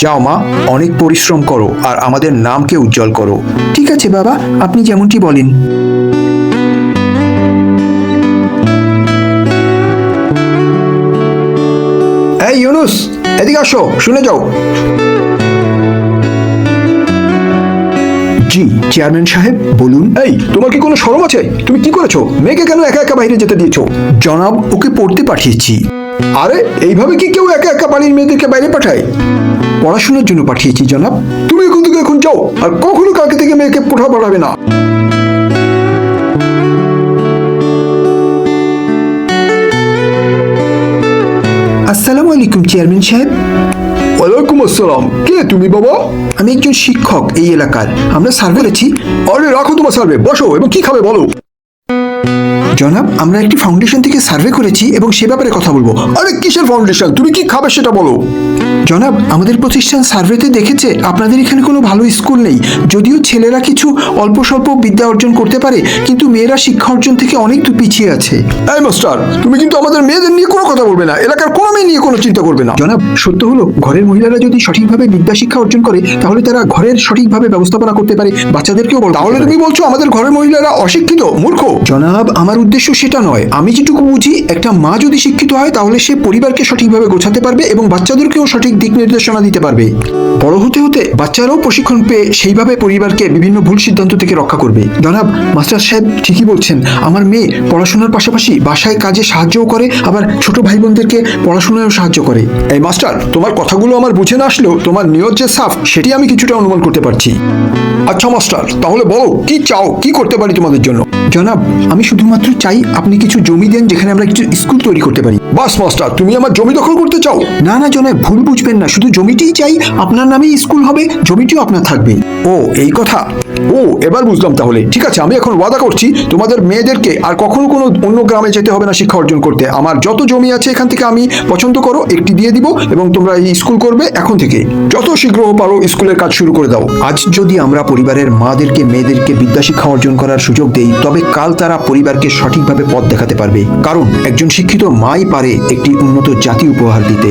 যাও মা, অনেক পরিশ্রম করো আর আমাদের নামকে উজ্জ্বল করো। ঠিক আছে বাবা, আপনি যেমনটি বলেন। এই ইউনুস, এদিকে আসো, শুনে যাও। জি চেয়ারম্যান সাহেব, বলুন। এই, তোমার কি কোনো শরম আছে? তুমি কি করেছো? মেয়েকে কেন একা একা বাইরে যেতে দিয়েছো? জনাব, ওকে পড়তে পাঠিয়েছি। আরে, এইভাবে কি কেউ একা একা বাড়ির মেয়েদেরকে বাইরে পাঠায়? পড়াশোনার জন্য পাঠিয়েছি জনাব। তুমি এখন থেকে এখন যাও, আর কখনো কাকে থেকে মেয়েকে পড়া পড়াবে না। আসসালামু আলাইকুম চেয়ারম্যান সাহেব। ওয়ালাইকুম আসসালাম। কে তুমি বাবা? আমি একজন শিক্ষক এই এলাকার। আমরা সার্ভে করেছি। আরে রাখো তোমার সার্ভে, বসো এবং কি খাবে বলো। জনাব, আমরা একটি ফাউন্ডেশন থেকে সার্ভে করেছি এবং সে ব্যাপারে কথা বলবো। আরে কিসের ফাউন্ডেশন? তুমি কি খাবে সেটা বলো। জনাব, আমাদের প্রতিষ্ঠান সার্ভেতে দেখেছে আপনাদের এখানে কোনো ভালো স্কুল নেই। যদিও ছেলেরা কিছু অল্প স্বল্প বিদ্যা অর্জন করতে পারে, কিন্তু মেয়েরা শিক্ষা অর্জন থেকে অনেক পিছিয়ে আছে। এই মাস্টার, তুমি কিন্তু আমাদের মেয়েদের নিয়ে কোনো কথা বলবে না। এলাকার কোনো মেয়ে নিয়ে কোনো চিন্তা করবে না। জনাব, সত্য হলো ঘরের মহিলারা যদি সঠিকভাবে বিদ্যা শিক্ষা অর্জন করে তাহলে তারা ঘরের সঠিকভাবে ব্যবস্থাপনা করতে পারে, বাচ্চাদেরকেও বলে। তাহলে তুমি বলছো আমাদের ঘরের মহিলারা অশিক্ষিত, মূর্খ? জনাব, আমার উদ্দেশ্য সেটা নয়। আমি যেটুকু বুঝি, একটা মা যদি শিক্ষিত হয় তাহলে সে পরিবারকে সঠিকভাবে গোছাতে পারবে এবং বাচ্চাদেরকেও সঠিক দিক নির্দেশনা দিতে পারবে। বড় হতে হতে বাচ্চারাও প্রশিক্ষণ পেয়ে সেইভাবে পরিবারকে বিভিন্ন ভুল সিদ্ধান্ত থেকে রক্ষা করবে। জনাব, মাস্টার সাহেব ঠিকই বলছেন। আমার মেয়ে পড়াশোনার পাশাপাশি বাসায় কাজে সাহায্যও করে, আবার ছোট ভাই বোনদেরকে পড়াশোনায়ও সাহায্য করে। এই মাস্টার, তোমার কথাগুলো আমার বুঝে না আসলেও তোমার নিয়ত যে সাফ সেটি আমি কিছুটা অনুমান করতে পারছি। আচ্ছা মাস্টার, তাহলে বলো কি চাও, কি করতে পারি তোমাদের জন্য? জনাব, আমি শুধুমাত্র চাই আপনি কিছু জমি দেন যেখানে আমরা কিছু স্কুল তৈরি করতে পারি। বাস মাস্টার, তুমি আমার জমি দখল করতে চাও? না না জনাব, ভুল বুঝবেন না। শুধু জমিটিই চাই, আপনার নামেই স্কুল হবে, জমিটিও আপনার থাকবে। ও এই কথা। ও, এবার বুঝলাম। তাহলে ঠিক আছে, আমি এখন ওয়াদা করছি তোমাদের মেয়েদেরকে আর কখনো কোনো অন্য গ্রামে যেতে হবে না শিক্ষা অর্জন করতে। আমার যত জমি আছে এখান থেকে আমি পছন্দ করো একটি দিয়ে দিব এবং তোমরা এই স্কুল করবে এখন থেকে। যত শীঘ্র পারো স্কুলের কাজ শুরু করে দাও। আজ যদি আমরা পরিবারের মাদেরকে মেয়েদেরকে বিদ্যা শিক্ষা অর্জন করার সুযোগ দেই, তবে কাল তারা পরিবারকে সঠিকভাবে পথ দেখাতে পারবে। কারণ একজন শিক্ষিত মাই পারে একটি উন্নত জাতি উপহার দিতে।